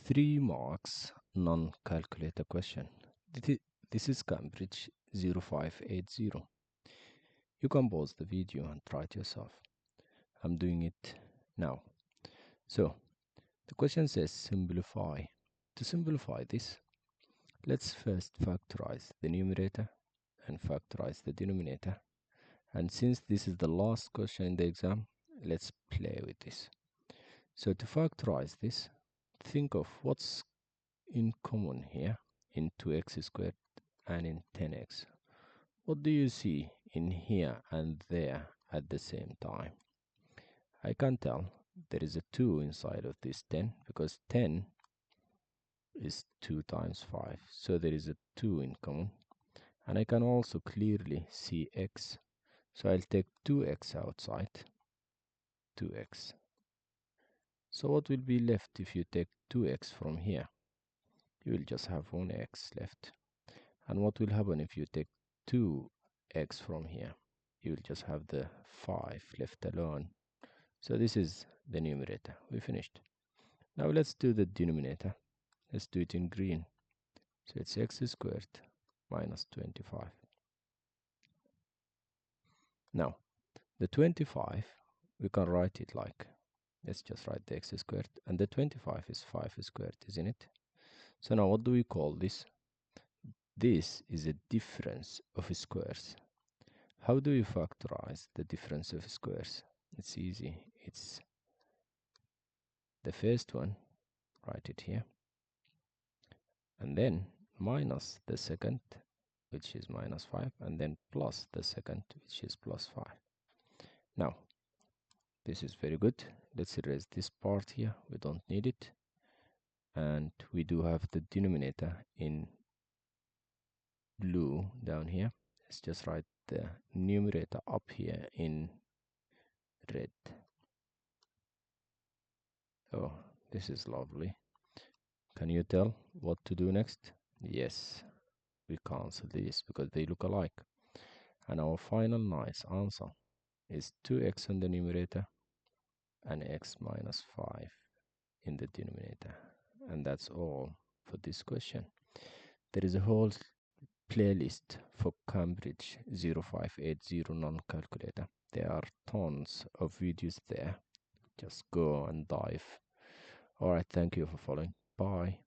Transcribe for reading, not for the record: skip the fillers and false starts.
3 marks non-calculator question. This is Cambridge 0580. You can pause the video and try it yourself. I'm doing it now. So, the question says simplify. To simplify this, let's first factorize the numerator and factorize the denominator. And since this is the last question in the exam, let's play with this. So to factorize this, think of what's in common here in 2x squared and in 10x. What do you see in here and there at the same time? I can tell there is a 2 inside of this 10 because 10 is 2 times 5. So there is a 2 in common. And I can also clearly see x. So I'll take 2x outside. 2x. So what will be left if you take 2x from here? You will just have 1x left. And what will happen if you take 2x from here? You will just have the 5 left alone. So this is the numerator. We finished. Now let's do the denominator. Let's do it in green. So it's x squared minus 25. Now, the 25, we can write it like, let's just write the x squared. And the 25 is 5 squared, isn't it? So now what do we call this? This is a difference of squares. How do you factorize the difference of squares? It's easy. It's the first one, write it here. And then minus the second, which is minus 5, and then plus the second, which is plus 5. Now, this is very good. Let's erase this part here. We don't need it. And we do have the denominator in blue down here. Let's just write the numerator up here in red. Oh, this is lovely. Can you tell what to do next? Yes, we cancel this because they look alike. And our final nice answer is 2x on the numerator and x minus 5 in the denominator. And that's all for this question. There is a whole playlist for Cambridge 0580 non-calculator. There are tons of videos there. Just go and dive. Alright, thank you for following. Bye.